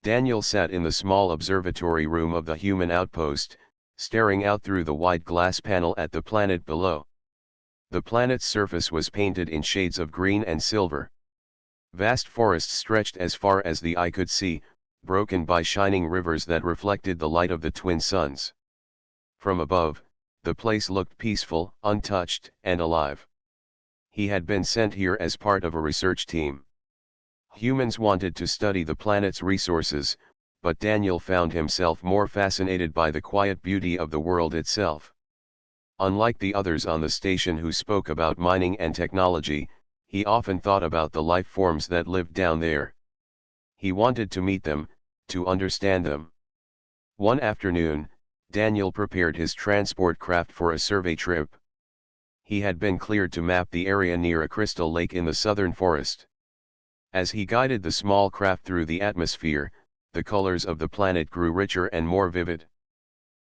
Daniel sat in the small observatory room of the human outpost, staring out through the wide glass panel at the planet below. The planet's surface was painted in shades of green and silver. Vast forests stretched as far as the eye could see, broken by shining rivers that reflected the light of the twin suns. From above, the place looked peaceful, untouched, and alive. He had been sent here as part of a research team. Humans wanted to study the planet's resources, but Daniel found himself more fascinated by the quiet beauty of the world itself. Unlike the others on the station who spoke about mining and technology, he often thought about the life forms that lived down there. He wanted to meet them, to understand them. One afternoon, Daniel prepared his transport craft for a survey trip. He had been cleared to map the area near a crystal lake in the southern forest. As he guided the small craft through the atmosphere, the colors of the planet grew richer and more vivid.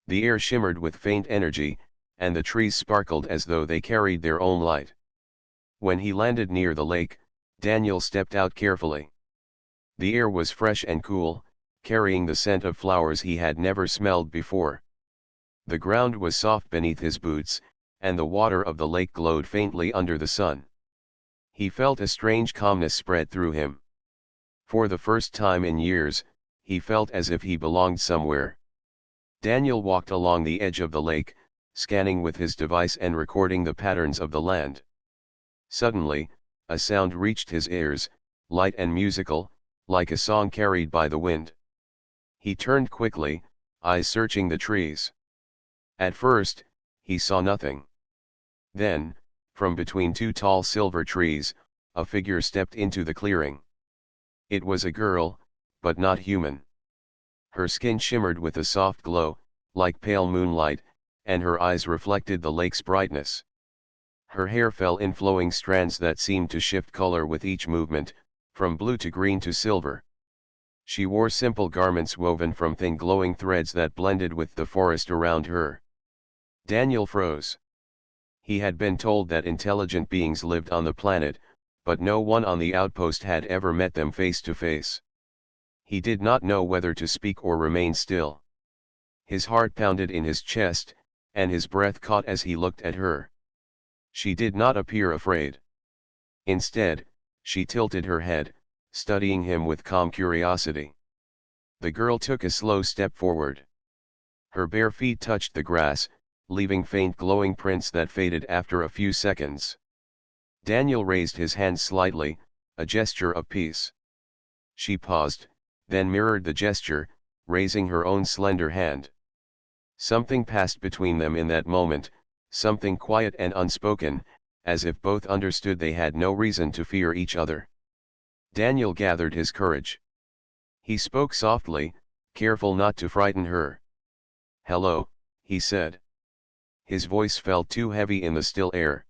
The air shimmered with faint energy, and the trees sparkled as though they carried their own light. When he landed near the lake, Daniel stepped out carefully. The air was fresh and cool, carrying the scent of flowers he had never smelled before. The ground was soft beneath his boots, and the water of the lake glowed faintly under the sun. He felt a strange calmness spread through him. For the first time in years, he felt as if he belonged somewhere. Daniel walked along the edge of the lake, scanning with his device and recording the patterns of the land. Suddenly, a sound reached his ears, light and musical, like a song carried by the wind. He turned quickly, eyes searching the trees. At first, he saw nothing. Then, from between two tall silver trees, a figure stepped into the clearing. It was a girl, but not human. Her skin shimmered with a soft glow, like pale moonlight, and her eyes reflected the lake's brightness. Her hair fell in flowing strands that seemed to shift color with each movement, from blue to green to silver. She wore simple garments woven from thin glowing threads that blended with the forest around her. Daniel froze. He had been told that intelligent beings lived on the planet, but no one on the outpost had ever met them face to face. He did not know whether to speak or remain still. His heart pounded in his chest, and his breath caught as he looked at her. She did not appear afraid. Instead, she tilted her head, studying him with calm curiosity. The girl took a slow step forward. Her bare feet touched the grass, leaving faint glowing prints that faded after a few seconds. Daniel raised his hand slightly, a gesture of peace. She paused, then mirrored the gesture, raising her own slender hand. Something passed between them in that moment, something quiet and unspoken, as if both understood they had no reason to fear each other. Daniel gathered his courage. He spoke softly, careful not to frighten her. "Hello," he said. His voice felt too heavy in the still air.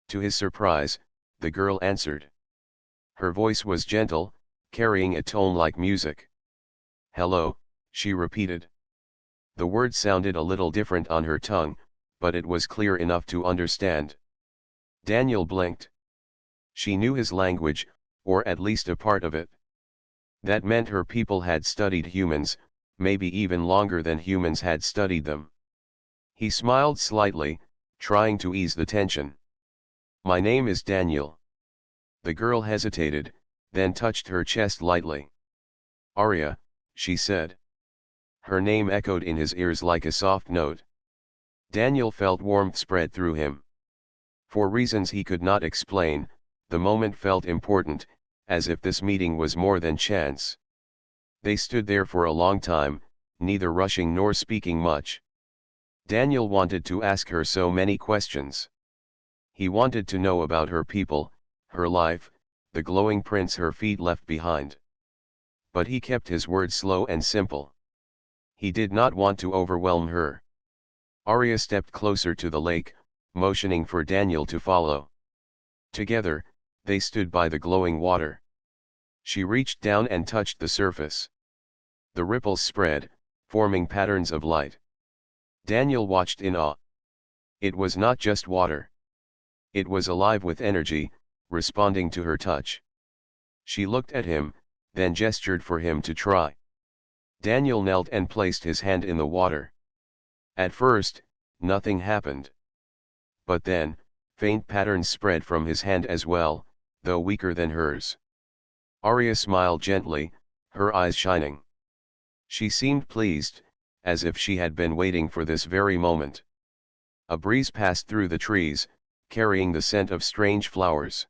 To his surprise, the girl answered. Her voice was gentle, carrying a tone like music. "Hello," she repeated. The word sounded a little different on her tongue, but it was clear enough to understand. Daniel blinked. She knew his language, or at least a part of it. That meant her people had studied humans, maybe even longer than humans had studied them. He smiled slightly, trying to ease the tension. "My name is Daniel." The girl hesitated, then touched her chest lightly. "Arya," she said. Her name echoed in his ears like a soft note. Daniel felt warmth spread through him. For reasons he could not explain, the moment felt important, as if this meeting was more than chance. They stood there for a long time, neither rushing nor speaking much. Daniel wanted to ask her so many questions. He wanted to know about her people, her life, the glowing prints her feet left behind. But he kept his words slow and simple. He did not want to overwhelm her. Arya stepped closer to the lake, motioning for Daniel to follow. Together, they stood by the glowing water. She reached down and touched the surface. The ripples spread, forming patterns of light. Daniel watched in awe. It was not just water. It was alive with energy, responding to her touch. She looked at him, then gestured for him to try. Daniel knelt and placed his hand in the water. At first, nothing happened. But then, faint patterns spread from his hand as well, though weaker than hers. Arya smiled gently, her eyes shining. She seemed pleased, as if she had been waiting for this very moment. A breeze passed through the trees, carrying the scent of strange flowers.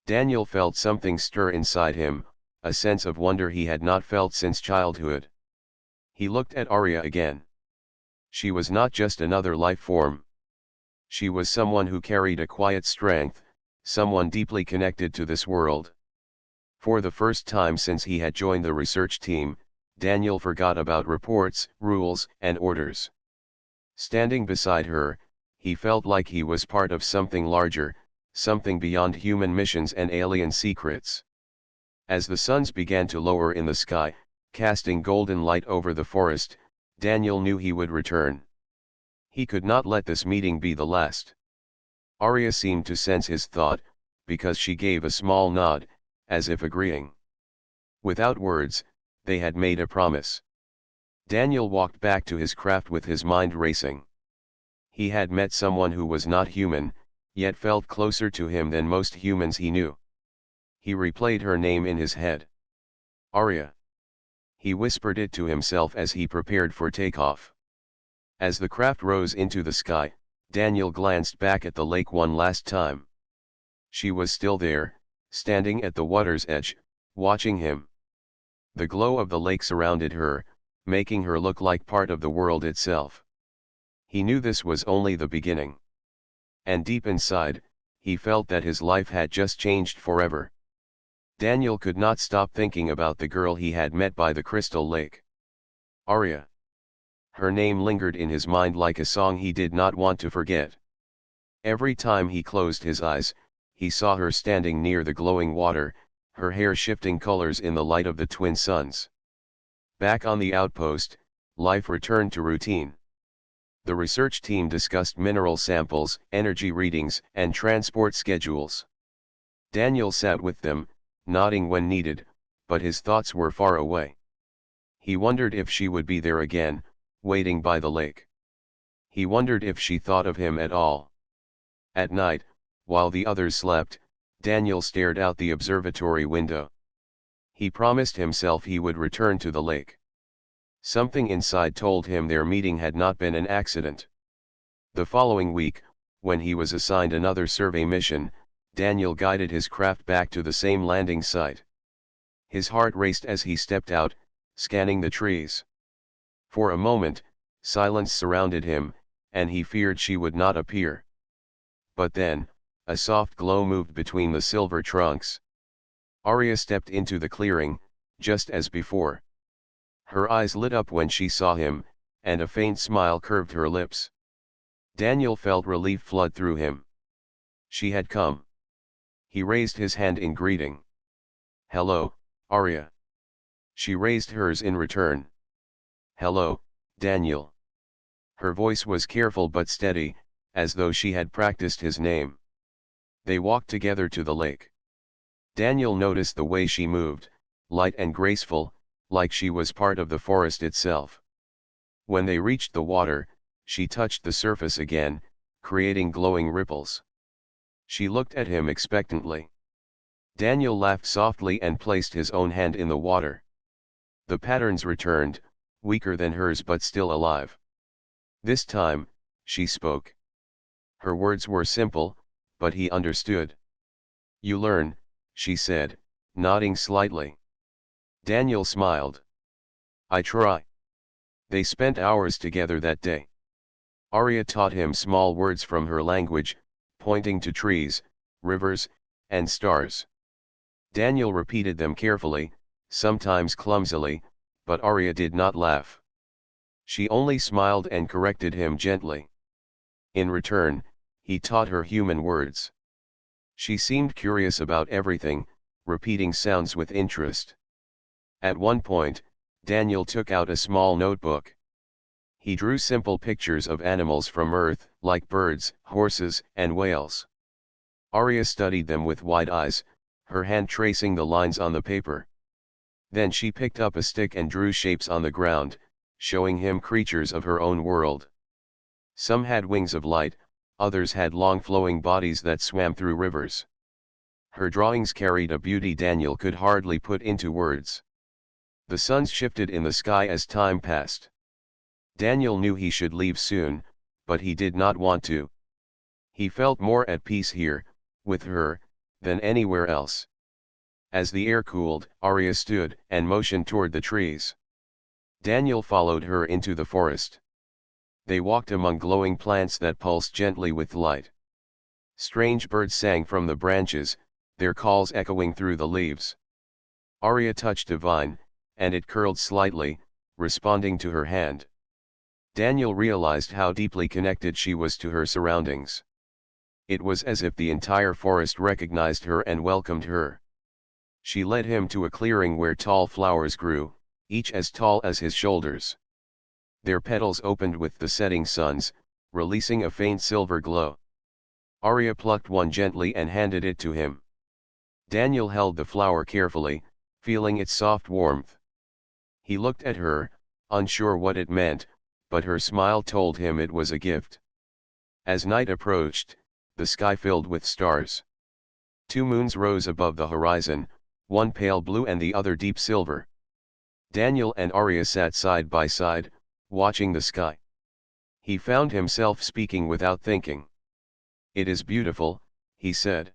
Daniel felt something stir inside him, a sense of wonder he had not felt since childhood. He looked at Arya again. She was not just another life form. She was someone who carried a quiet strength, someone deeply connected to this world. For the first time since he had joined the research team, Daniel forgot about reports, rules, and orders. Standing beside her, he felt like he was part of something larger, something beyond human missions and alien secrets. As the suns began to lower in the sky, casting golden light over the forest, Daniel knew he would return. He could not let this meeting be the last. Arya seemed to sense his thought, because she gave a small nod, as if agreeing. Without words, they had made a promise. Daniel walked back to his craft with his mind racing. He had met someone who was not human, yet felt closer to him than most humans he knew. He replayed her name in his head. Arya. He whispered it to himself as he prepared for takeoff. As the craft rose into the sky, Daniel glanced back at the lake one last time. She was still there, standing at the water's edge, watching him. The glow of the lake surrounded her, making her look like part of the world itself. He knew this was only the beginning. And deep inside, he felt that his life had just changed forever. Daniel could not stop thinking about the girl he had met by the crystal lake. Arya. Her name lingered in his mind like a song he did not want to forget. Every time he closed his eyes, he saw her standing near the glowing water, her hair shifting colors in the light of the twin suns. Back on the outpost, life returned to routine. The research team discussed mineral samples, energy readings, and transport schedules. Daniel sat with them, nodding when needed, but his thoughts were far away. He wondered if she would be there again, waiting by the lake. He wondered if she thought of him at all. At night, while the others slept, Daniel stared out the observatory window. He promised himself he would return to the lake. Something inside told him their meeting had not been an accident. The following week, when he was assigned another survey mission, Daniel guided his craft back to the same landing site. His heart raced as he stepped out, scanning the trees. For a moment, silence surrounded him, and he feared she would not appear. But then, a soft glow moved between the silver trunks. Arya stepped into the clearing, just as before. Her eyes lit up when she saw him, and a faint smile curved her lips. Daniel felt relief flood through him. She had come. He raised his hand in greeting. Hello, Arya. She raised hers in return. Hello, Daniel. Her voice was careful but steady, as though she had practiced his name. They walked together to the lake. Daniel noticed the way she moved, light and graceful, like she was part of the forest itself. When they reached the water, she touched the surface again, creating glowing ripples. She looked at him expectantly. Daniel laughed softly and placed his own hand in the water. The patterns returned, weaker than hers but still alive. This time, she spoke. Her words were simple, but he understood. You learn, she said, nodding slightly. Daniel smiled. I try. They spent hours together that day. Arya taught him small words from her language, pointing to trees, rivers, and stars. Daniel repeated them carefully, sometimes clumsily, but Arya did not laugh. She only smiled and corrected him gently. In return, he taught her human words. She seemed curious about everything, repeating sounds with interest. At one point, Daniel took out a small notebook. He drew simple pictures of animals from Earth, like birds, horses, and whales. Arya studied them with wide eyes, her hand tracing the lines on the paper. Then she picked up a stick and drew shapes on the ground, showing him creatures of her own world. Some had wings of light, others had long flowing bodies that swam through rivers. Her drawings carried a beauty Daniel could hardly put into words. The suns shifted in the sky as time passed. Daniel knew he should leave soon, but he did not want to. He felt more at peace here, with her, than anywhere else. As the air cooled, Arya stood and motioned toward the trees. Daniel followed her into the forest. They walked among glowing plants that pulsed gently with light. Strange birds sang from the branches, their calls echoing through the leaves. Arya touched a vine, and it curled slightly, responding to her hand. Daniel realized how deeply connected she was to her surroundings. It was as if the entire forest recognized her and welcomed her. She led him to a clearing where tall flowers grew, each as tall as his shoulders. Their petals opened with the setting suns, releasing a faint silver glow. Arya plucked one gently and handed it to him. Daniel held the flower carefully, feeling its soft warmth. He looked at her, unsure what it meant, but her smile told him it was a gift. As night approached, the sky filled with stars. 2 moons rose above the horizon, one pale blue and the other deep silver. Daniel and Arya sat side by side, watching the sky. He found himself speaking without thinking. "It is beautiful," he said.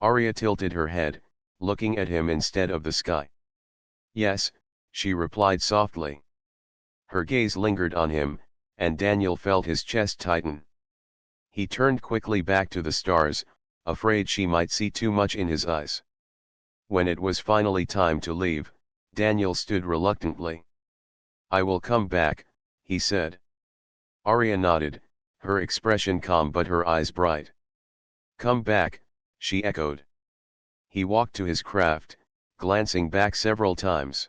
Arya tilted her head, looking at him instead of the sky. "Yes," she replied softly. Her gaze lingered on him, and Daniel felt his chest tighten. He turned quickly back to the stars, afraid she might see too much in his eyes. When it was finally time to leave, Daniel stood reluctantly. "I will come back," he said. Arya nodded, her expression calm but her eyes bright. "Come back," she echoed. He walked to his craft, glancing back several times.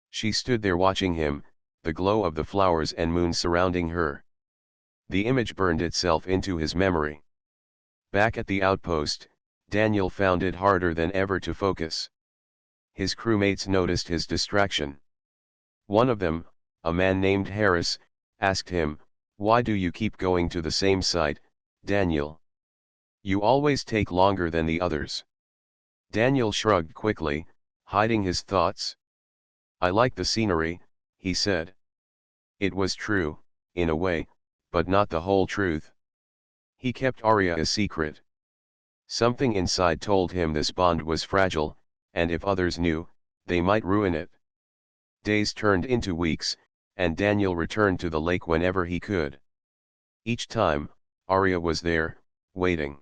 She stood there watching him, the glow of the flowers and moon surrounding her. The image burned itself into his memory. Back at the outpost, Daniel found it harder than ever to focus. His crewmates noticed his distraction. One of them, a man named Harris, asked him, "Why do you keep going to the same site, Daniel? You always take longer than the others." Daniel shrugged quickly, hiding his thoughts. "I like the scenery," he said. It was true, in a way, but not the whole truth. He kept Arya a secret. Something inside told him this bond was fragile, and if others knew, they might ruin it. Days turned into weeks, and Daniel returned to the lake whenever he could. Each time, Arya was there, waiting.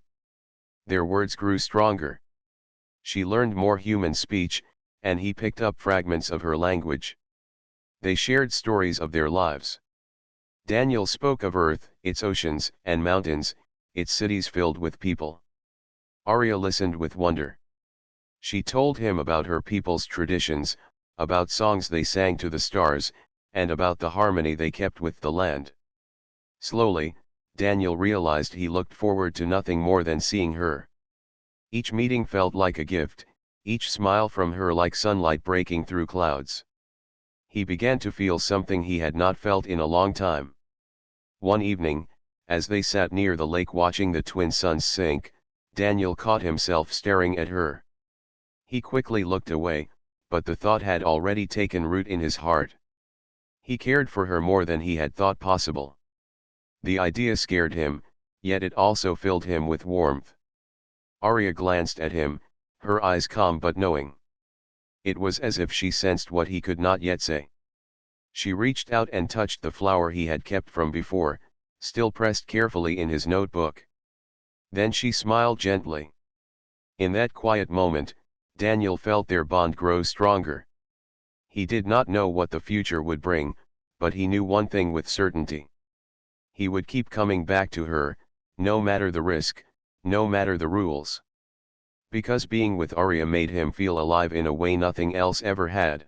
Their words grew stronger. She learned more human speech, and he picked up fragments of her language. They shared stories of their lives. Daniel spoke of Earth, its oceans and mountains, its cities filled with people. Arya listened with wonder. She told him about her people's traditions, about songs they sang to the stars, and about the harmony they kept with the land. Slowly, Daniel realized he looked forward to nothing more than seeing her. Each meeting felt like a gift, each smile from her like sunlight breaking through clouds. He began to feel something he had not felt in a long time. One evening, as they sat near the lake watching the twin suns sink, Daniel caught himself staring at her. He quickly looked away, but the thought had already taken root in his heart. He cared for her more than he had thought possible. The idea scared him, yet it also filled him with warmth. Arya glanced at him, her eyes calm but knowing. It was as if she sensed what he could not yet say. She reached out and touched the flower he had kept from before, still pressed carefully in his notebook. Then she smiled gently. In that quiet moment, Daniel felt their bond grow stronger. He did not know what the future would bring, but he knew one thing with certainty. He would keep coming back to her, no matter the risk, no matter the rules. Because being with Arya made him feel alive in a way nothing else ever had.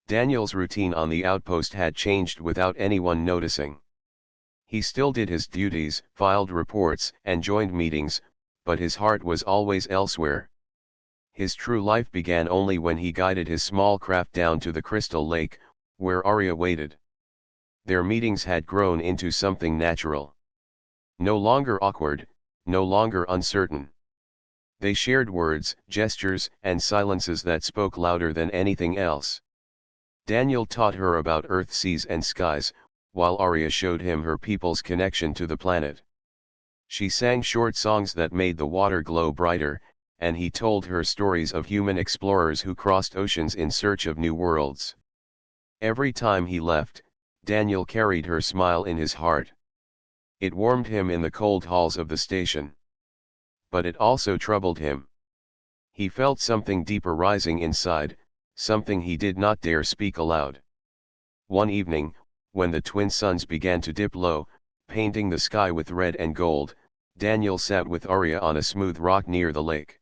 Daniel's routine on the outpost had changed without anyone noticing. He still did his duties, filed reports, and joined meetings, but his heart was always elsewhere. His true life began only when he guided his small craft down to the crystal lake, where Arya waited. Their meetings had grown into something natural. No longer awkward, no longer uncertain. They shared words, gestures, and silences that spoke louder than anything else. Daniel taught her about earth, seas, and skies, while Arya showed him her people's connection to the planet. She sang short songs that made the water glow brighter, and he told her stories of human explorers who crossed oceans in search of new worlds. Every time he left, Daniel carried her smile in his heart. It warmed him in the cold halls of the station. But it also troubled him. He felt something deeper rising inside, something he did not dare speak aloud. One evening, when the twin suns began to dip low, painting the sky with red and gold, Daniel sat with Arya on a smooth rock near the lake.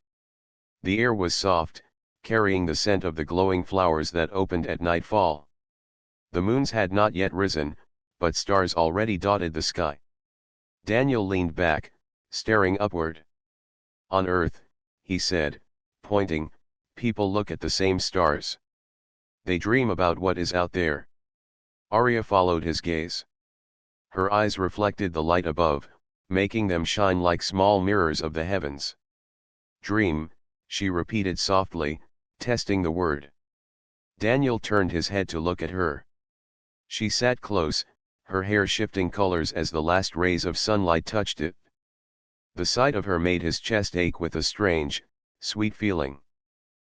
The air was soft, carrying the scent of the glowing flowers that opened at nightfall. The moons had not yet risen, but stars already dotted the sky. Daniel leaned back, staring upward. On Earth, he said, pointing, people look at the same stars. They dream about what is out there. Arya followed his gaze. Her eyes reflected the light above, making them shine like small mirrors of the heavens. Dream, she repeated softly, testing the word. Daniel turned his head to look at her. She sat close, her hair shifting colors as the last rays of sunlight touched it. The sight of her made his chest ache with a strange, sweet feeling.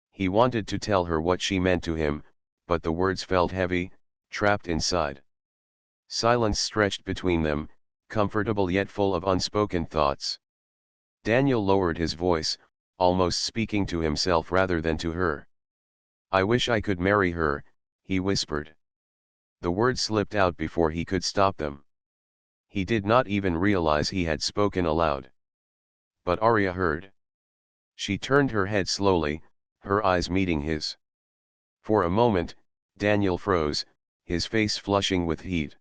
He wanted to tell her what she meant to him, but the words felt heavy, trapped inside. Silence stretched between them, comfortable yet full of unspoken thoughts. Daniel lowered his voice, almost speaking to himself rather than to her. "I wish I could marry her," he whispered. The words slipped out before he could stop them. He did not even realize he had spoken aloud. But Arya heard. She turned her head slowly, her eyes meeting his. For a moment, Daniel froze, his face flushing with heat.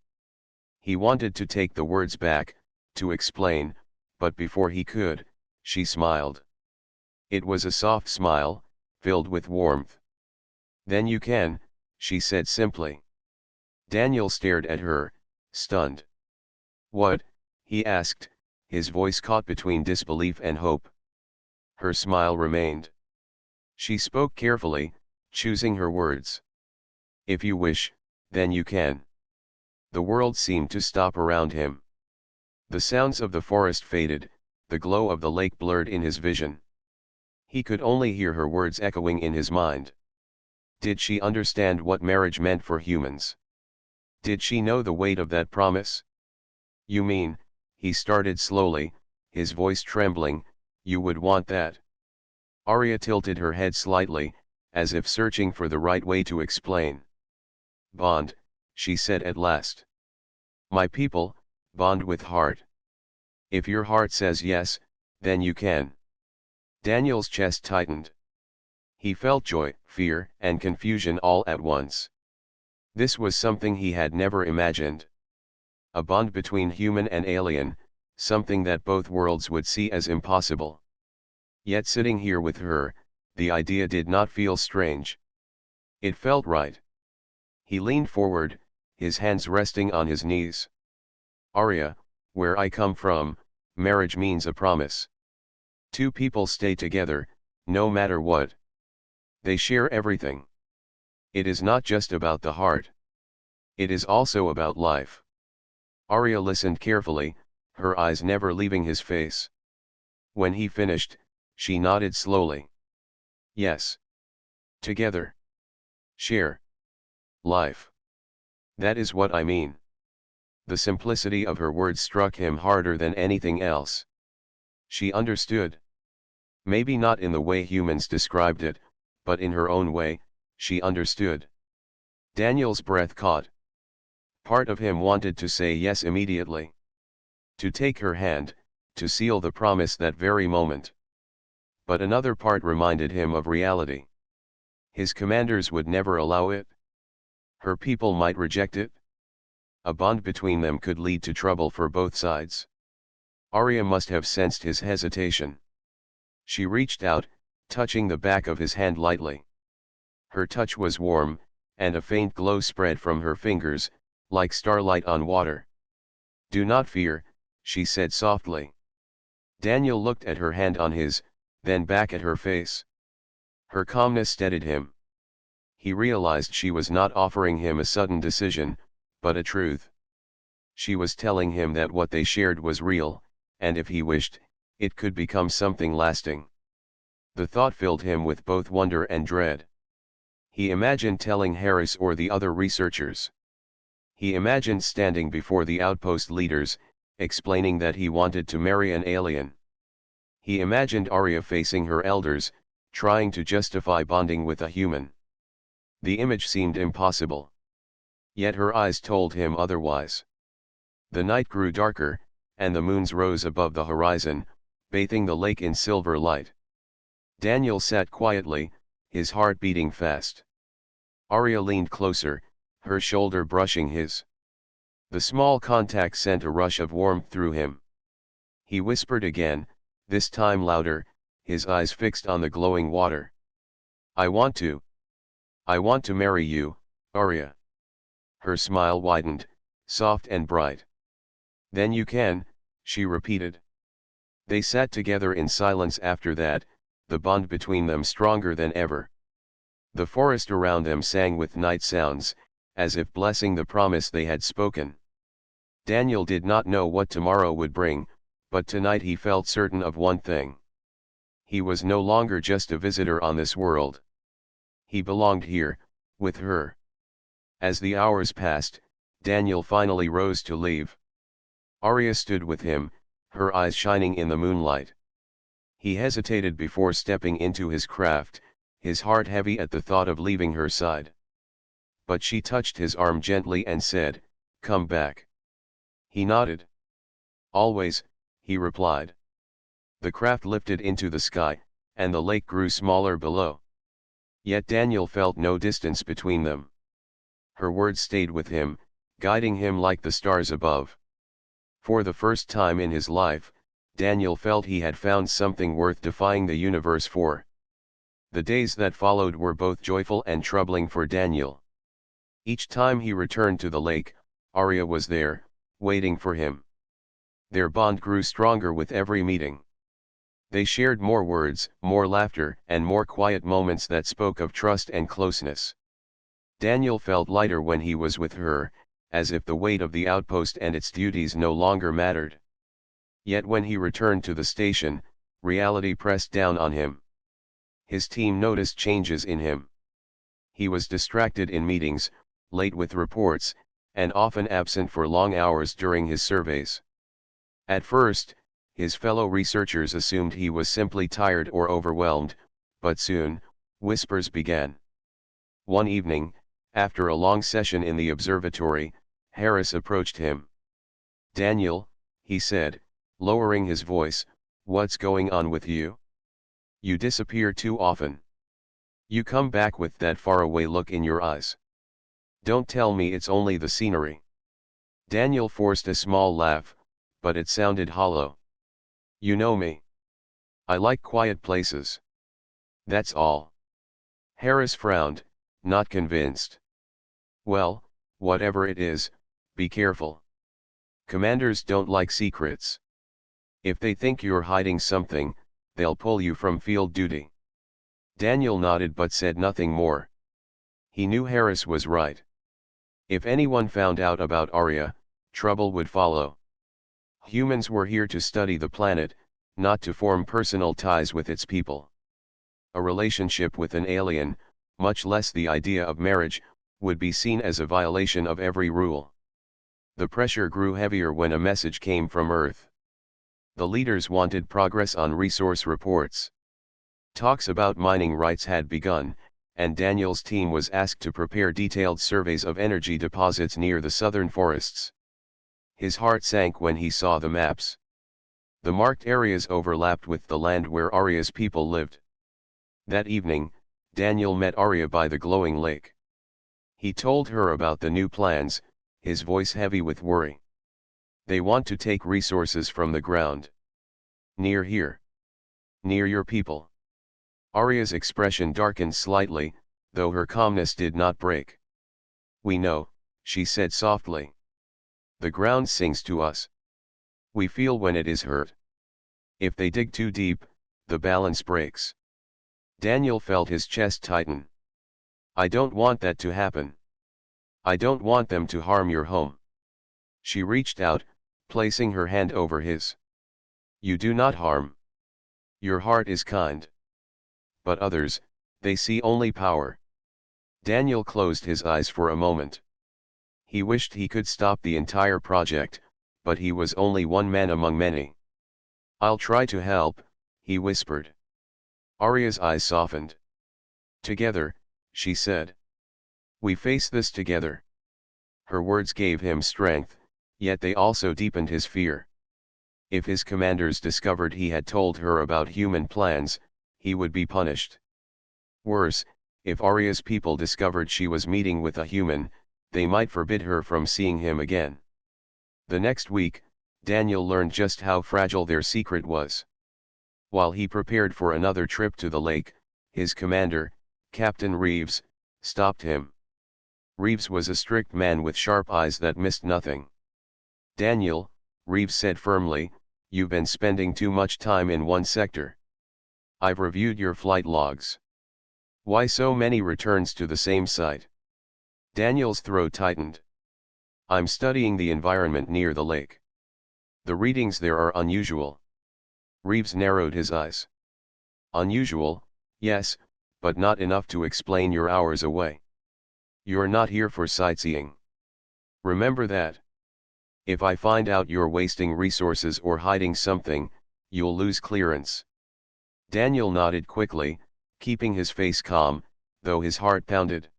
He wanted to take the words back, to explain, but before he could, she smiled. It was a soft smile, filled with warmth. "Then you can," she said simply. Daniel stared at her, stunned. "What?" he asked, his voice caught between disbelief and hope. Her smile remained. She spoke carefully, choosing her words. "If you wish, then you can." The world seemed to stop around him. The sounds of the forest faded, the glow of the lake blurred in his vision. He could only hear her words echoing in his mind. Did she understand what marriage meant for humans? Did she know the weight of that promise? "You mean," he started slowly, his voice trembling, "you would want that?" Arya tilted her head slightly, as if searching for the right way to explain. "Bond," she said at last. "My people, bond with heart. If your heart says yes, then you can." Daniel's chest tightened. He felt joy, fear, and confusion all at once. This was something he had never imagined. A bond between human and alien, something that both worlds would see as impossible. Yet sitting here with her, the idea did not feel strange. It felt right. He leaned forward, his hands resting on his knees. "Arya, where I come from, marriage means a promise. Two people stay together, no matter what. They share everything. It is not just about the heart. It is also about life." Arya listened carefully, her eyes never leaving his face. When he finished, she nodded slowly. "Yes. Together. Share. Life. That is what I mean." The simplicity of her words struck him harder than anything else. She understood. Maybe not in the way humans described it, but in her own way, she understood. Daniel's breath caught. Part of him wanted to say yes immediately. To take her hand, to seal the promise that very moment. But another part reminded him of reality. His commanders would never allow it. Her people might reject it. A bond between them could lead to trouble for both sides. Arya must have sensed his hesitation. She reached out, touching the back of his hand lightly. Her touch was warm, and a faint glow spread from her fingers, like starlight on water. "Do not fear," she said softly. Daniel looked at her hand on his, then back at her face. Her calmness steadied him. He realized she was not offering him a sudden decision, but a truth. She was telling him that what they shared was real, and if he wished, it could become something lasting. The thought filled him with both wonder and dread. He imagined telling Harris or the other researchers. He imagined standing before the outpost leaders, explaining that he wanted to marry an alien. He imagined Arya facing her elders, trying to justify bonding with a human. The image seemed impossible. Yet her eyes told him otherwise. The night grew darker, and the moons rose above the horizon, bathing the lake in silver light. Daniel sat quietly, his heart beating fast. Arya leaned closer, her shoulder brushing his. The small contact sent a rush of warmth through him. He whispered again, this time louder, his eyes fixed on the glowing water. I want to marry you, Arya." Her smile widened, soft and bright. "Then you can," she repeated. They sat together in silence after that, the bond between them stronger than ever. The forest around them sang with night sounds, as if blessing the promise they had spoken. Daniel did not know what tomorrow would bring, but tonight he felt certain of one thing. He was no longer just a visitor on this world. He belonged here, with her. As the hours passed, Daniel finally rose to leave. Arya stood with him, her eyes shining in the moonlight. He hesitated before stepping into his craft, his heart heavy at the thought of leaving her side. But she touched his arm gently and said, "Come back." He nodded. "Always," he replied. The craft lifted into the sky, and the lake grew smaller below. Yet Daniel felt no distance between them. Her words stayed with him, guiding him like the stars above. For the first time in his life, Daniel felt he had found something worth defying the universe for. The days that followed were both joyful and troubling for Daniel. Each time he returned to the lake, Arya was there, waiting for him. Their bond grew stronger with every meeting. They shared more words, more laughter, and more quiet moments that spoke of trust and closeness. Daniel felt lighter when he was with her, as if the weight of the outpost and its duties no longer mattered. Yet when he returned to the station, reality pressed down on him. His team noticed changes in him. He was distracted in meetings, late with reports, and often absent for long hours during his surveys. At first, his fellow researchers assumed he was simply tired or overwhelmed, but soon, whispers began. One evening, after a long session in the observatory, Harris approached him. "Daniel," he said, lowering his voice, "what's going on with you? You disappear too often. You come back with that faraway look in your eyes. Don't tell me it's only the scenery." Daniel forced a small laugh, but it sounded hollow. "You know me. I like quiet places. That's all." Harris frowned, not convinced. "Well, whatever it is, be careful. Commanders don't like secrets. If they think you're hiding something, they'll pull you from field duty." Daniel nodded but said nothing more. He knew Harris was right. If anyone found out about Arya, trouble would follow. Humans were here to study the planet, not to form personal ties with its people. A relationship with an alien, much less the idea of marriage, would be seen as a violation of every rule. The pressure grew heavier when a message came from Earth. The leaders wanted progress on resource reports. Talks about mining rights had begun, and Daniel's team was asked to prepare detailed surveys of energy deposits near the southern forests. His heart sank when he saw the maps. The marked areas overlapped with the land where Arya's people lived. That evening, Daniel met Arya by the glowing lake. He told her about the new plans, his voice heavy with worry. "They want to take resources from the ground. Near here. Near your people. Arya's expression darkened slightly, though her calmness did not break. "We know," she said softly. "The ground sings to us. We feel when it is hurt. If they dig too deep, the balance breaks." Daniel felt his chest tighten. "I don't want that to happen. I don't want them to harm your home." She reached out, placing her hand over his. "You do not harm. Your heart is kind. But others, they see only power." Daniel closed his eyes for a moment. He wished he could stop the entire project, but he was only one man among many. "I'll try to help," he whispered. Arya's eyes softened. "Together," she said. "We face this together." Her words gave him strength, yet they also deepened his fear. If his commanders discovered he had told her about human plans, he would be punished. Worse, if Arya's people discovered she was meeting with a human, they might forbid her from seeing him again. The next week, Daniel learned just how fragile their secret was. While he prepared for another trip to the lake, his commander, Captain Reeves, stopped him. Reeves was a strict man with sharp eyes that missed nothing. "Daniel," Reeves said firmly, "you've been spending too much time in one sector. I've reviewed your flight logs. Why so many returns to the same site?" Daniel's throat tightened. "I'm studying the environment near the lake. The readings there are unusual." Reeves narrowed his eyes. "Unusual, yes, but not enough to explain your hours away. You're not here for sightseeing. Remember that. If I find out you're wasting resources or hiding something, you'll lose clearance." Daniel nodded quickly, keeping his face calm, though his heart pounded.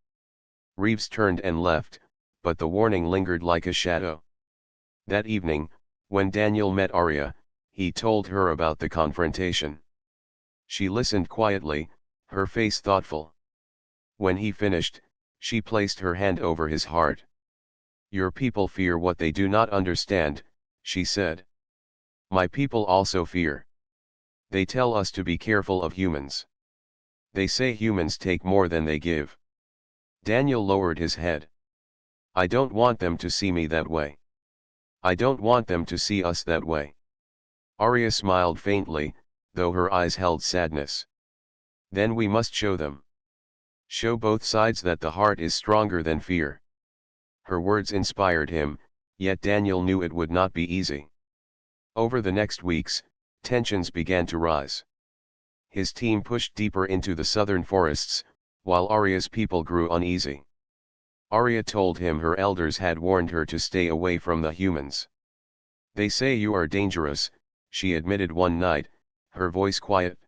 Reeves turned and left, but the warning lingered like a shadow. That evening, when Daniel met Arya, he told her about the confrontation. She listened quietly, her face thoughtful. When he finished, she placed her hand over his heart. "Your people fear what they do not understand," she said. "My people also fear. They tell us to be careful of humans. They say humans take more than they give." Daniel lowered his head. "I don't want them to see me that way. I don't want them to see us that way." Arya smiled faintly, though her eyes held sadness. "Then we must show them. Show both sides that the heart is stronger than fear." Her words inspired him, yet Daniel knew it would not be easy. Over the next weeks, tensions began to rise. His team pushed deeper into the southern forests, while Arya's people grew uneasy. Arya told him her elders had warned her to stay away from the humans. "They say you are dangerous," she admitted one night, her voice quiet.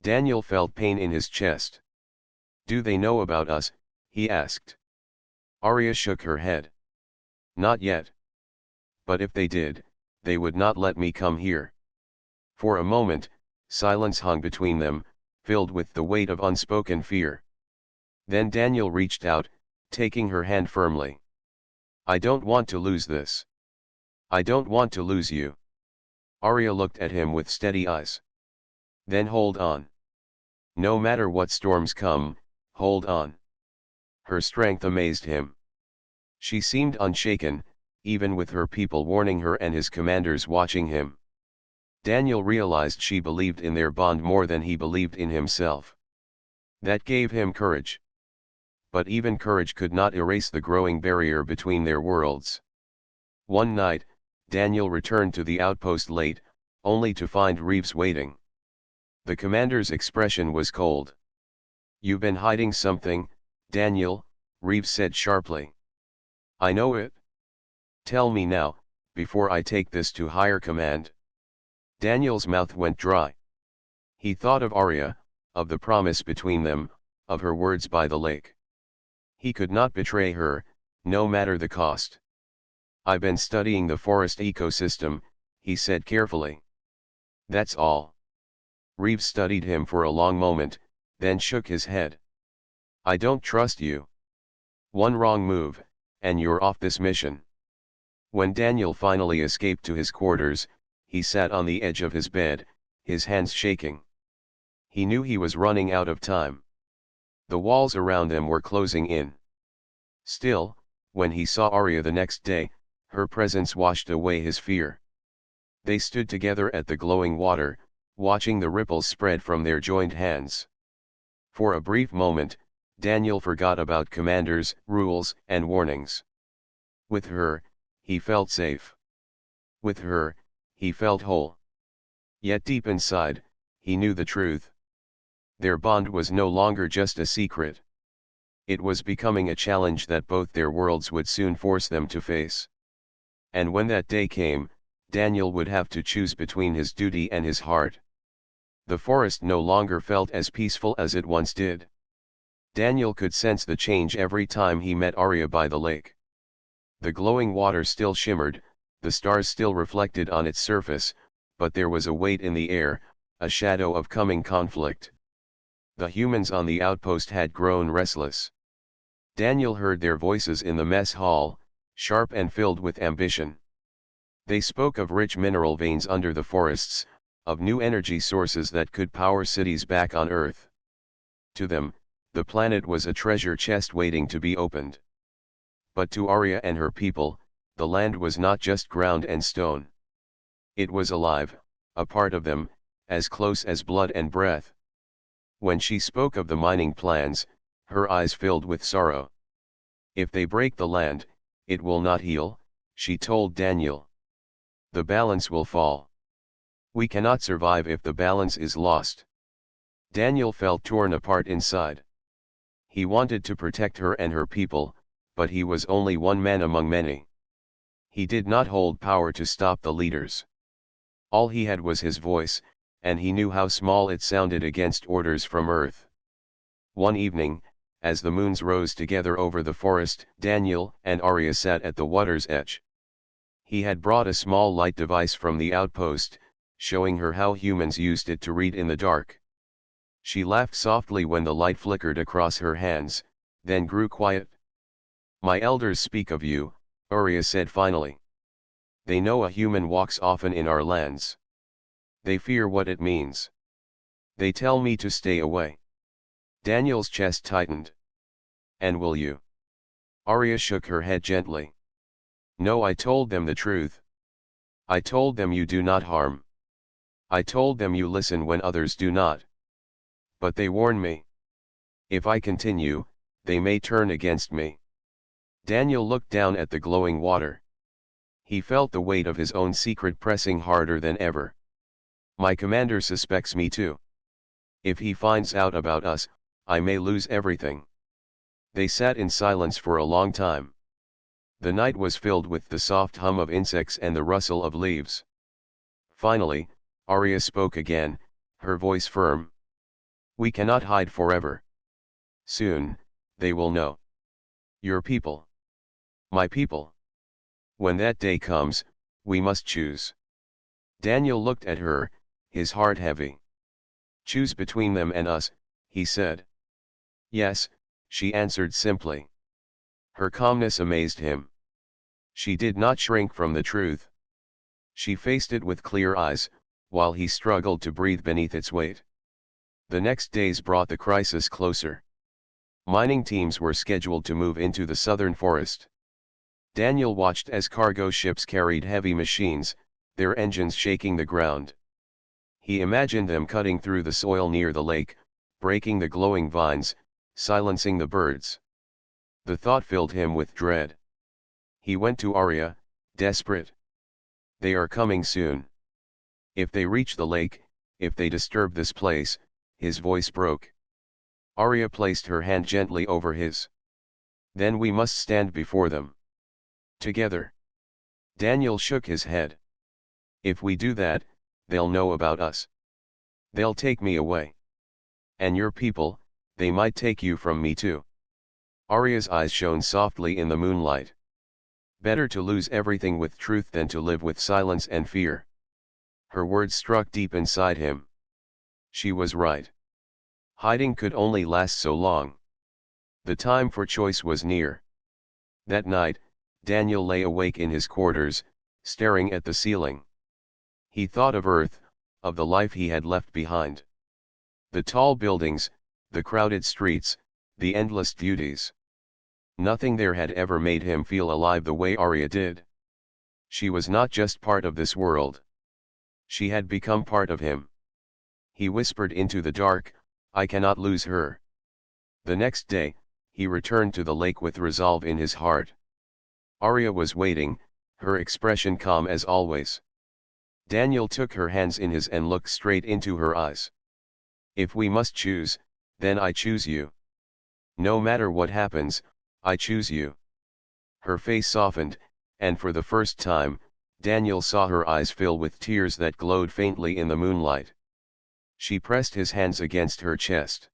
Daniel felt pain in his chest. "Do they know about us?" he asked. Arya shook her head. "Not yet. But if they did, they would not let me come here." For a moment, silence hung between them, filled with the weight of unspoken fear. Then Daniel reached out, taking her hand firmly. "I don't want to lose this. I don't want to lose you." Arya looked at him with steady eyes. "Then hold on. No matter what storms come, hold on." Her strength amazed him. She seemed unshaken, even with her people warning her and his commanders watching him. Daniel realized she believed in their bond more than he believed in himself. That gave him courage. But even courage could not erase the growing barrier between their worlds. One night, Daniel returned to the outpost late, only to find Reeves waiting. The commander's expression was cold. "You've been hiding something, Daniel," Reeves said sharply. "I know it. Tell me now, before I take this to higher command." Daniel's mouth went dry. He thought of Arya, of the promise between them, of her words by the lake. He could not betray her, no matter the cost. "I've been studying the forest ecosystem," he said carefully. "That's all." Reeves studied him for a long moment, then shook his head. "I don't trust you. One wrong move, and you're off this mission." When Daniel finally escaped to his quarters, he sat on the edge of his bed, his hands shaking. He knew he was running out of time. The walls around them were closing in. Still, when he saw Arya the next day, her presence washed away his fear. They stood together at the glowing water, watching the ripples spread from their joined hands. For a brief moment, Daniel forgot about commanders, rules, and warnings. With her, he felt safe. With her, he felt whole. Yet deep inside, he knew the truth. Their bond was no longer just a secret. It was becoming a challenge that both their worlds would soon force them to face. And when that day came, Daniel would have to choose between his duty and his heart. The forest no longer felt as peaceful as it once did. Daniel could sense the change every time he met Arya by the lake. The glowing water still shimmered, the stars still reflected on its surface, but there was a weight in the air, a shadow of coming conflict. The humans on the outpost had grown restless. Daniel heard their voices in the mess hall, sharp and filled with ambition. They spoke of rich mineral veins under the forests, of new energy sources that could power cities back on Earth. To them, the planet was a treasure chest waiting to be opened. But to Arya and her people, the land was not just ground and stone. It was alive, a part of them, as close as blood and breath. When she spoke of the mining plans, her eyes filled with sorrow. If they break the land, it will not heal, she told Daniel. The balance will fall. We cannot survive if the balance is lost. Daniel felt torn apart inside. He wanted to protect her and her people, but he was only one man among many. He did not hold power to stop the leaders. All he had was his voice, and he knew how small it sounded against orders from Earth. One evening, as the moons rose together over the forest, Daniel and Arya sat at the water's edge. He had brought a small light device from the outpost, showing her how humans used it to read in the dark. She laughed softly when the light flickered across her hands, then grew quiet. "My elders speak of you," Arya said finally. "They know a human walks often in our lands. They fear what it means. They tell me to stay away." Daniel's chest tightened. "And will you?" Arya shook her head gently. "No, I told them the truth. I told them you do not harm. I told them you listen when others do not. But they warn me. If I continue, they may turn against me." Daniel looked down at the glowing water. He felt the weight of his own secret pressing harder than ever. "My commander suspects me too. If he finds out about us, I may lose everything." They sat in silence for a long time. The night was filled with the soft hum of insects and the rustle of leaves. Finally, Arya spoke again, her voice firm. "We cannot hide forever. Soon, they will know. Your people. My people. When that day comes, we must choose." Daniel looked at her, his heart heavy. "Choose between them and us," he said. "Yes," she answered simply. Her calmness amazed him. She did not shrink from the truth. She faced it with clear eyes, while he struggled to breathe beneath its weight. The next days brought the crisis closer. Mining teams were scheduled to move into the southern forest. Daniel watched as cargo ships carried heavy machines, their engines shaking the ground. He imagined them cutting through the soil near the lake, breaking the glowing vines, silencing the birds. The thought filled him with dread. He went to Arya, desperate. "They are coming soon. If they reach the lake, if they disturb this place," his voice broke. Arya placed her hand gently over his. "Then we must stand before them. Together." Daniel shook his head. "If we do that, they'll know about us. They'll take me away. And your people, they might take you from me too." Arya's eyes shone softly in the moonlight. Better to lose everything with truth than to live with silence and fear. Her words struck deep inside him. She was right. Hiding could only last so long. The time for choice was near. That night, Daniel lay awake in his quarters, staring at the ceiling. He thought of Earth, of the life he had left behind. The tall buildings, the crowded streets, the endless duties. Nothing there had ever made him feel alive the way Arya did. She was not just part of this world. She had become part of him. He whispered into the dark, "I cannot lose her." The next day, he returned to the lake with resolve in his heart. Arya was waiting, her expression calm as always. Daniel took her hands in his and looked straight into her eyes. "If we must choose, then I choose you. No matter what happens, I choose you." Her face softened, and for the first time, Daniel saw her eyes fill with tears that glowed faintly in the moonlight. She pressed his hands against her chest.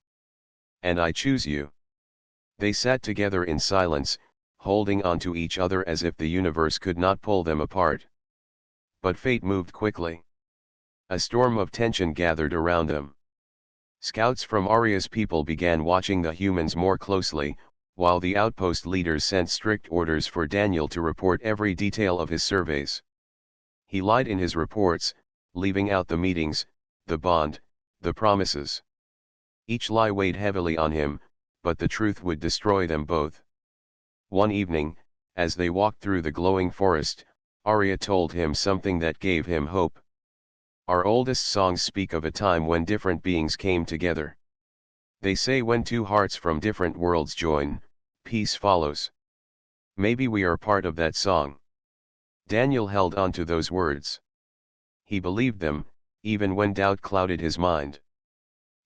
"And I choose you." They sat together in silence, holding on to each other as if the universe could not pull them apart. But fate moved quickly. A storm of tension gathered around them. Scouts from Arya's people began watching the humans more closely, while the outpost leaders sent strict orders for Daniel to report every detail of his surveys. He lied in his reports, leaving out the meetings, the bond, the promises. Each lie weighed heavily on him, but the truth would destroy them both. One evening, as they walked through the glowing forest, Arya told him something that gave him hope. "Our oldest songs speak of a time when different beings came together. They say when two hearts from different worlds join, peace follows. Maybe we are part of that song." Daniel held on to those words. He believed them, even when doubt clouded his mind.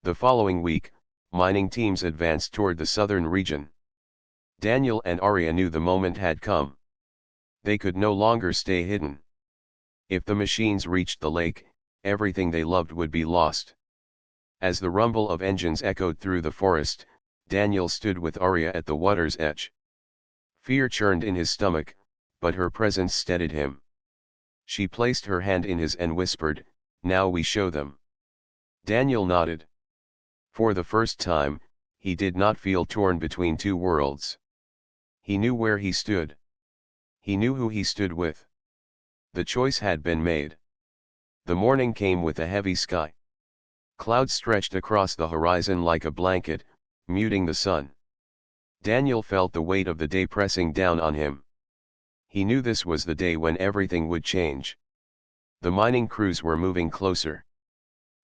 The following week, mining teams advanced toward the southern region. Daniel and Arya knew the moment had come. They could no longer stay hidden. If the machines reached the lake, everything they loved would be lost. As the rumble of engines echoed through the forest, Daniel stood with Arya at the water's edge. Fear churned in his stomach, but her presence steadied him. She placed her hand in his and whispered, "Now we show them." Daniel nodded. For the first time, he did not feel torn between two worlds. He knew where he stood. He knew who he stood with. The choice had been made. The morning came with a heavy sky. Clouds stretched across the horizon like a blanket, muting the sun. Daniel felt the weight of the day pressing down on him. He knew this was the day when everything would change. The mining crews were moving closer.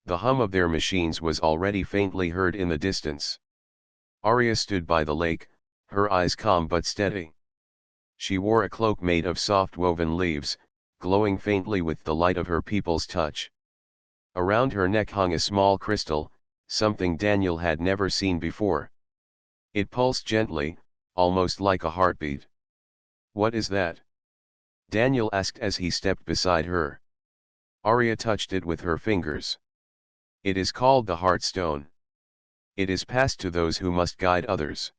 The hum of their machines was already faintly heard in the distance. Arya stood by the lake, her eyes calm but steady. She wore a cloak made of soft woven leaves, glowing faintly with the light of her people's touch. Around her neck hung a small crystal, something Daniel had never seen before. It pulsed gently, almost like a heartbeat. "What is that?" Daniel asked as he stepped beside her. Arya touched it with her fingers. "It is called the Heartstone. It is passed to those who must guide others.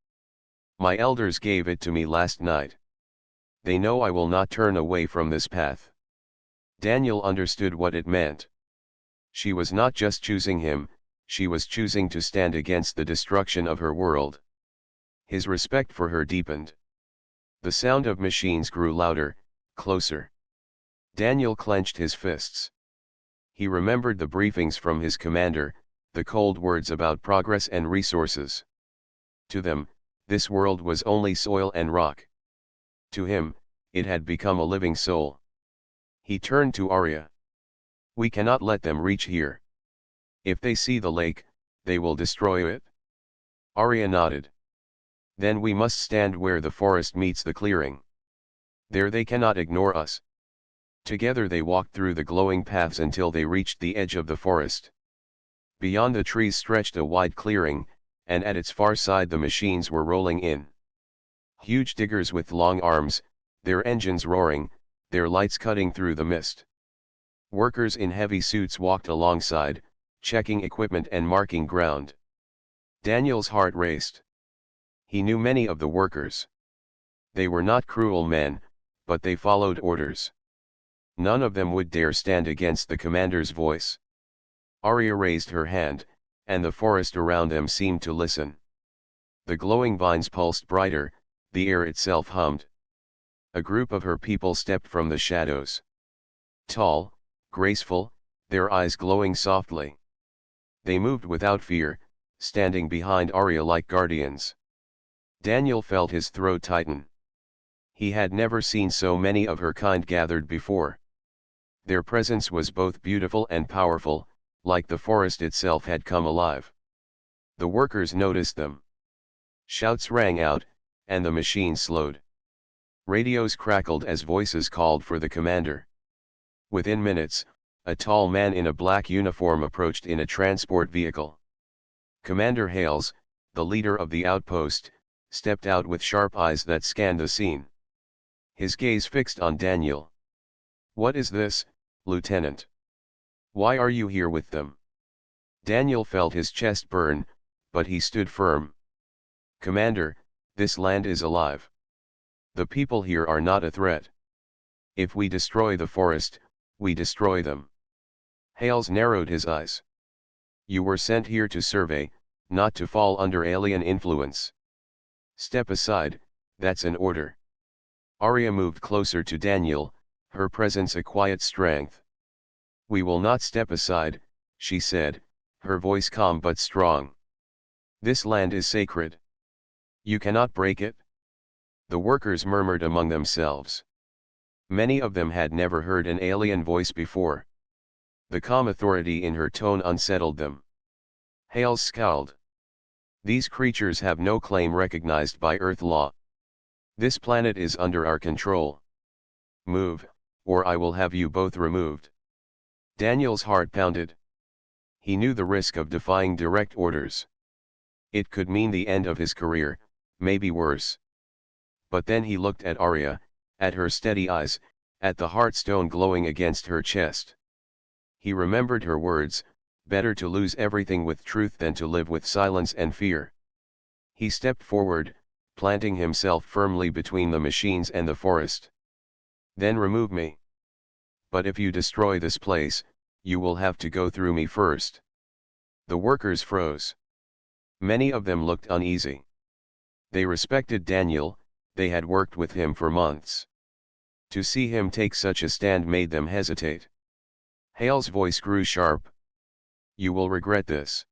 My elders gave it to me last night. They know I will not turn away from this path." Daniel understood what it meant. She was not just choosing him, she was choosing to stand against the destruction of her world. His respect for her deepened. The sound of machines grew louder, closer. Daniel clenched his fists. He remembered the briefings from his commander, the cold words about progress and resources. To them, this world was only soil and rock. To him, it had become a living soul. He turned to Arya. "We cannot let them reach here. If they see the lake, they will destroy it." Arya nodded. "Then we must stand where the forest meets the clearing. There they cannot ignore us." Together they walked through the glowing paths until they reached the edge of the forest. Beyond the trees stretched a wide clearing, and at its far side the machines were rolling in. Huge diggers with long arms, their engines roaring, their lights cutting through the mist. Workers in heavy suits walked alongside, checking equipment and marking ground. Daniel's heart raced. He knew many of the workers. They were not cruel men, but they followed orders. None of them would dare stand against the commander's voice. Arya raised her hand, and the forest around them seemed to listen. The glowing vines pulsed brighter, the air itself hummed. A group of her people stepped from the shadows. Tall, graceful, their eyes glowing softly. They moved without fear, standing behind Arya like guardians. Daniel felt his throat tighten. He had never seen so many of her kind gathered before. Their presence was both beautiful and powerful, like the forest itself had come alive. The workers noticed them. Shouts rang out, and the machine slowed. Radios crackled as voices called for the commander. Within minutes, a tall man in a black uniform approached in a transport vehicle. Commander Hales, the leader of the outpost, stepped out with sharp eyes that scanned the scene. His gaze fixed on Daniel. "What is this, Lieutenant? Why are you here with them?" Daniel felt his chest burn, but he stood firm. "Commander, this land is alive. The people here are not a threat. If we destroy the forest, we destroy them." Hales narrowed his eyes. "You were sent here to survey, not to fall under alien influence. Step aside, that's an order." Arya moved closer to Daniel, her presence a quiet strength. "We will not step aside," she said, her voice calm but strong. "This land is sacred. You cannot break it." The workers murmured among themselves. Many of them had never heard an alien voice before. The calm authority in her tone unsettled them. Hales scowled. "These creatures have no claim recognized by Earth law. This planet is under our control. Move, or I will have you both removed." Daniel's heart pounded. He knew the risk of defying direct orders. It could mean the end of his career, maybe worse. But then he looked at Arya, at her steady eyes, at the heartstone glowing against her chest. He remembered her words, "Better to lose everything with truth than to live with silence and fear." He stepped forward, planting himself firmly between the machines and the forest. "Then remove me. But if you destroy this place, you will have to go through me first." The workers froze. Many of them looked uneasy. They respected Daniel, they had worked with him for months. To see him take such a stand made them hesitate. Hale's voice grew sharp. "You will regret this."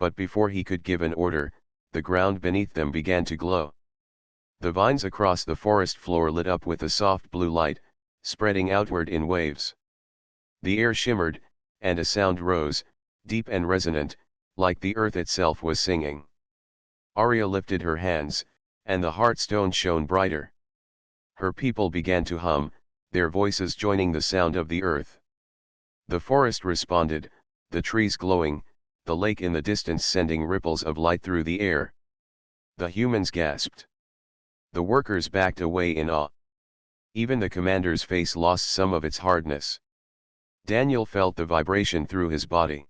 But before he could give an order, the ground beneath them began to glow. The vines across the forest floor lit up with a soft blue light, spreading outward in waves. The air shimmered, and a sound rose, deep and resonant, like the earth itself was singing. Arya lifted her hands, and the heartstone shone brighter. Her people began to hum, their voices joining the sound of the earth. The forest responded, the trees glowing, the lake in the distance sending ripples of light through the air. The humans gasped. The workers backed away in awe. Even the commander's face lost some of its hardness. Daniel felt the vibration through his body.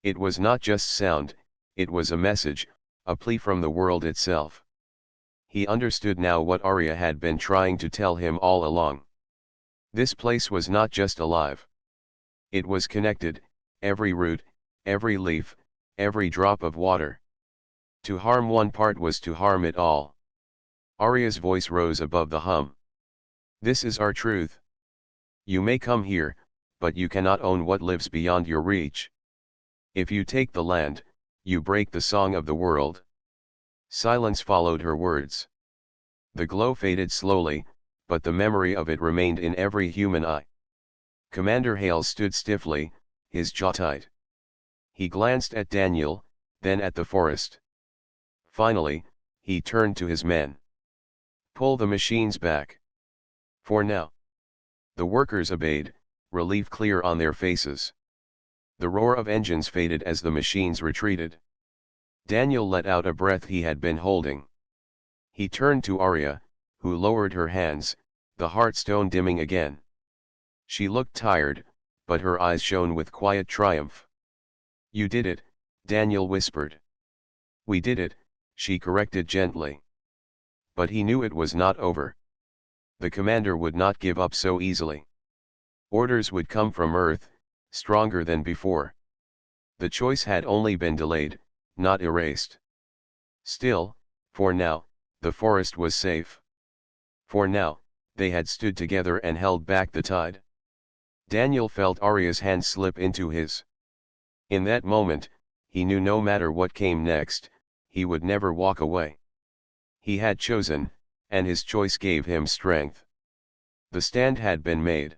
It was not just sound, it was a message, a plea from the world itself. He understood now what Arya had been trying to tell him all along. This place was not just alive. It was connected, every root, every leaf, every drop of water. To harm one part was to harm it all. Arya's voice rose above the hum. "This is our truth. You may come here, but you cannot own what lives beyond your reach. If you take the land, you break the song of the world." Silence followed her words. The glow faded slowly, but the memory of it remained in every human eye. Commander Hales stood stiffly, his jaw tight. He glanced at Daniel, then at the forest. Finally, he turned to his men. "Pull the machines back. For now." The workers obeyed, relief clear on their faces. The roar of engines faded as the machines retreated. Daniel let out a breath he had been holding. He turned to Arya, who lowered her hands, the heartstone dimming again. She looked tired, but her eyes shone with quiet triumph. "You did it," Daniel whispered. "We did it," she corrected gently. But he knew it was not over. The commander would not give up so easily. Orders would come from Earth, stronger than before. The choice had only been delayed, not erased. Still, for now, the forest was safe. For now, they had stood together and held back the tide. Daniel felt Arya's hand slip into his. In that moment, he knew no matter what came next, he would never walk away. He had chosen, and his choice gave him strength. The stand had been made.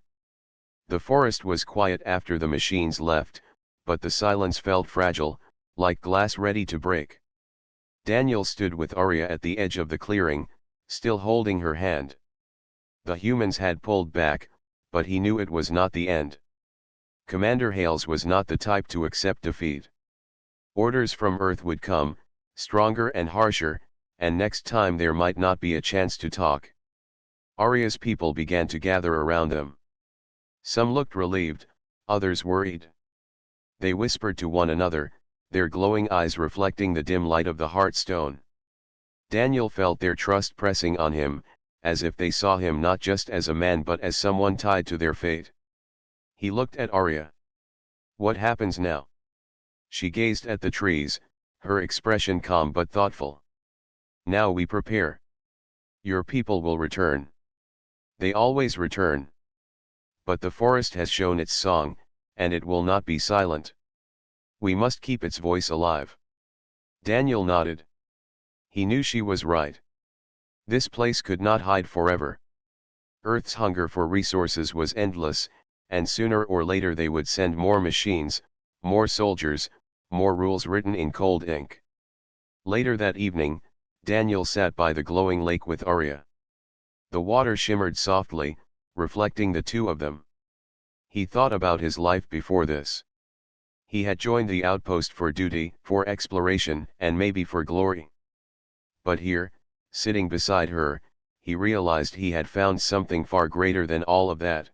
The forest was quiet after the machines left, but the silence felt fragile, like glass ready to break. Daniel stood with Arya at the edge of the clearing, still holding her hand. The humans had pulled back, but he knew it was not the end. Commander Hales was not the type to accept defeat. Orders from Earth would come, stronger and harsher, and next time there might not be a chance to talk. Arya's people began to gather around them. Some looked relieved, others worried. They whispered to one another, their glowing eyes reflecting the dim light of the Heartstone. Daniel felt their trust pressing on him, as if they saw him not just as a man but as someone tied to their fate. He looked at Arya. What happens now? She gazed at the trees, her expression calm but thoughtful. Now we prepare. Your people will return. They always return. But the forest has shown its song, and it will not be silent. We must keep its voice alive. Daniel nodded. He knew she was right. This place could not hide forever. Earth's hunger for resources was endless, and sooner or later they would send more machines, more soldiers, more rules written in cold ink. Later that evening, Daniel sat by the glowing lake with Arya. The water shimmered softly, reflecting the two of them. He thought about his life before this. He had joined the outpost for duty, for exploration, and maybe for glory. But here, sitting beside her, he realized he had found something far greater than all of that.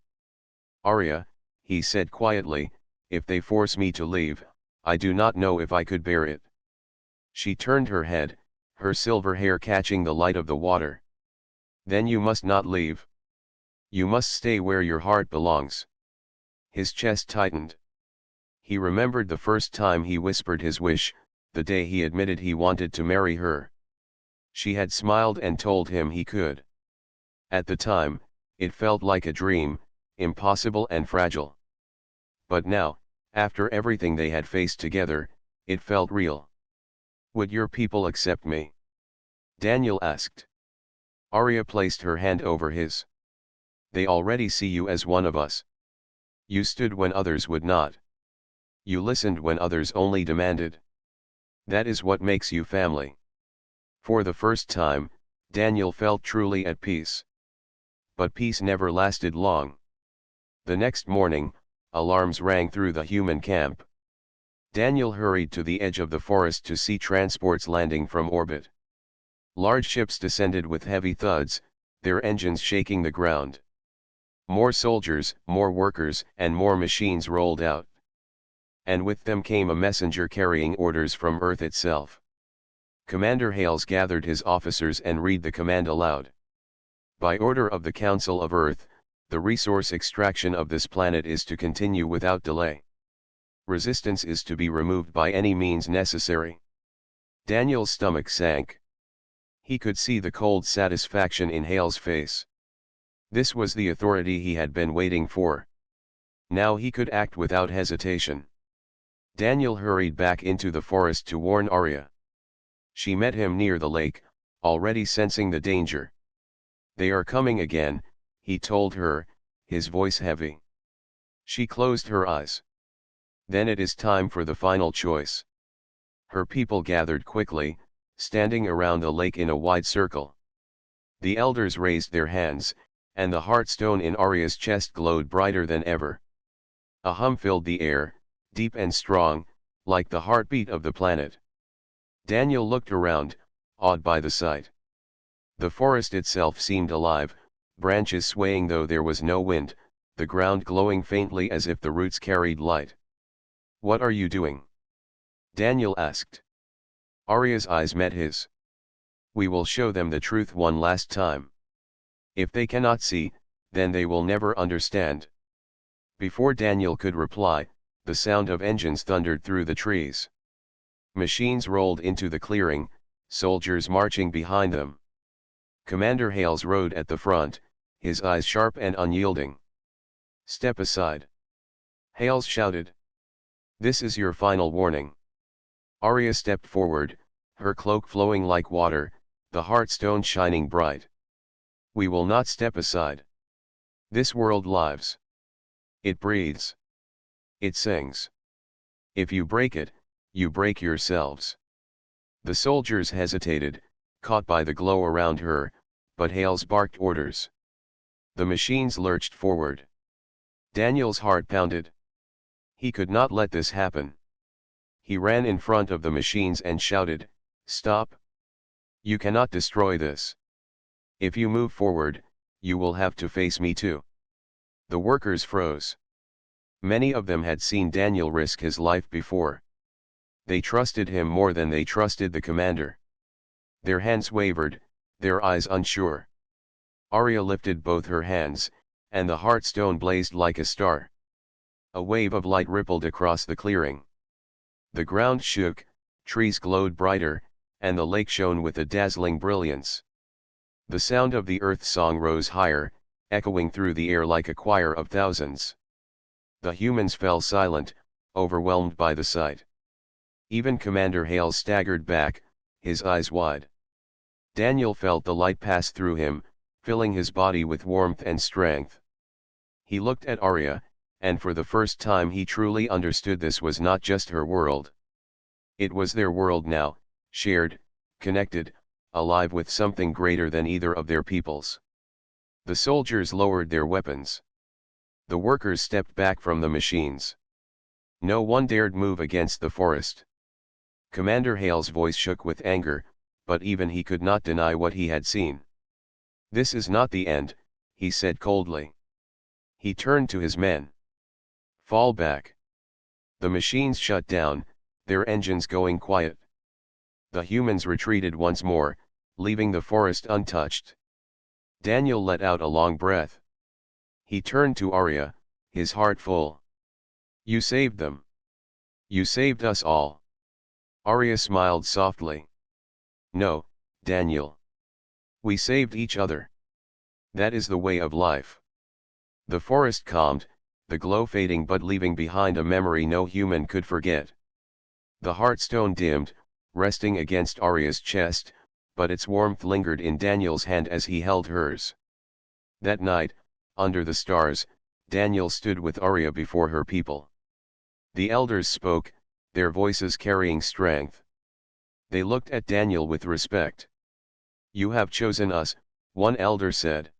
Arya, he said quietly, if they force me to leave, I do not know if I could bear it. She turned her head, her silver hair catching the light of the water. Then you must not leave. You must stay where your heart belongs. His chest tightened. He remembered the first time he whispered his wish, the day he admitted he wanted to marry her. She had smiled and told him he could. At the time, it felt like a dream, impossible and fragile. But now, after everything they had faced together, it felt real. Would your people accept me? Daniel asked. Arya placed her hand over his. They already see you as one of us. You stood when others would not. You listened when others only demanded. That is what makes you family. For the first time, Daniel felt truly at peace. But peace never lasted long. The next morning, alarms rang through the human camp. Daniel hurried to the edge of the forest to see transports landing from orbit. Large ships descended with heavy thuds, their engines shaking the ground. More soldiers, more workers, and more machines rolled out. And with them came a messenger carrying orders from Earth itself. Commander Hales gathered his officers and read the command aloud. By order of the Council of Earth, the resource extraction of this planet is to continue without delay. Resistance is to be removed by any means necessary. Daniel's stomach sank. He could see the cold satisfaction in Hale's face. This was the authority he had been waiting for. Now he could act without hesitation. Daniel hurried back into the forest to warn Arya. She met him near the lake, already sensing the danger. They are coming again, he told her, his voice heavy. She closed her eyes. Then it is time for the final choice. Her people gathered quickly, standing around the lake in a wide circle. The elders raised their hands, and the heartstone in Arya's chest glowed brighter than ever. A hum filled the air, deep and strong, like the heartbeat of the planet. Daniel looked around, awed by the sight. The forest itself seemed alive, branches swaying though there was no wind, the ground glowing faintly as if the roots carried light. What are you doing? Daniel asked. Arya's eyes met his. We will show them the truth one last time. If they cannot see, then they will never understand. Before Daniel could reply, the sound of engines thundered through the trees. Machines rolled into the clearing, soldiers marching behind them. Commander Hales rode at the front, his eyes sharp and unyielding. Step aside. Hales shouted. This is your final warning. Arya stepped forward, her cloak flowing like water, the heartstone shining bright. We will not step aside. This world lives. It breathes. It sings. If you break it, you break yourselves. The soldiers hesitated, caught by the glow around her, but Hales barked orders. The machines lurched forward. Daniel's heart pounded. He could not let this happen. He ran in front of the machines and shouted, "Stop! You cannot destroy this. If you move forward, you will have to face me too." The workers froze. Many of them had seen Daniel risk his life before. They trusted him more than they trusted the commander. Their hands wavered, their eyes unsure. Arya lifted both her hands, and the heartstone blazed like a star. A wave of light rippled across the clearing. The ground shook, trees glowed brighter, and the lake shone with a dazzling brilliance. The sound of the earth song rose higher, echoing through the air like a choir of thousands. The humans fell silent, overwhelmed by the sight. Even Commander Hale staggered back, his eyes wide. Daniel felt the light pass through him, filling his body with warmth and strength. He looked at Arya, and for the first time he truly understood this was not just her world. It was their world now, shared, connected, alive with something greater than either of their peoples. The soldiers lowered their weapons. The workers stepped back from the machines. No one dared move against the forest. Commander Hale's voice shook with anger, but even he could not deny what he had seen. "This is not the end," he said coldly. He turned to his men. "Fall back." The machines shut down, their engines going quiet. The humans retreated once more, leaving the forest untouched. Daniel let out a long breath. He turned to Arya, his heart full. "You saved them. You saved us all." Arya smiled softly. "No, Daniel. We saved each other. That is the way of life." The forest calmed, the glow fading but leaving behind a memory no human could forget. The heartstone dimmed, resting against Arya's chest, but its warmth lingered in Daniel's hand as he held hers. That night, under the stars, Daniel stood with Arya before her people. The elders spoke, their voices carrying strength. They looked at Daniel with respect. "You have chosen us," one elder said.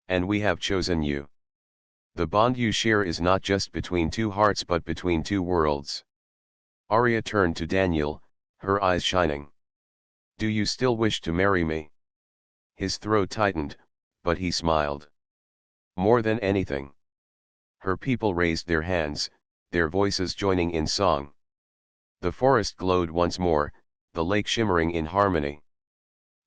"And we have chosen you. The bond you share is not just between two hearts but between two worlds." Arya turned to Daniel, her eyes shining. "Do you still wish to marry me?" His throat tightened, but he smiled. "More than anything." Her people raised their hands, their voices joining in song. The forest glowed once more, the lake shimmering in harmony.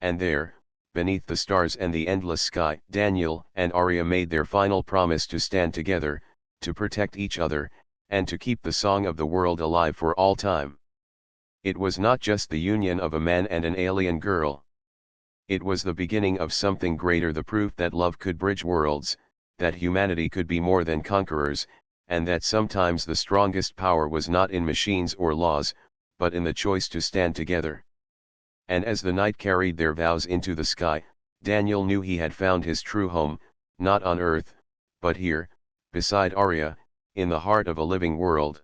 And there, beneath the stars and the endless sky, Daniel and Arya made their final promise to stand together, to protect each other, and to keep the song of the world alive for all time. It was not just the union of a man and an alien girl. It was the beginning of something greater, the proof that love could bridge worlds, that humanity could be more than conquerors, and that sometimes the strongest power was not in machines or laws, but in the choice to stand together. And as the night carried their vows into the sky, Daniel knew he had found his true home, not on earth, but here, beside Arya, in the heart of a living world.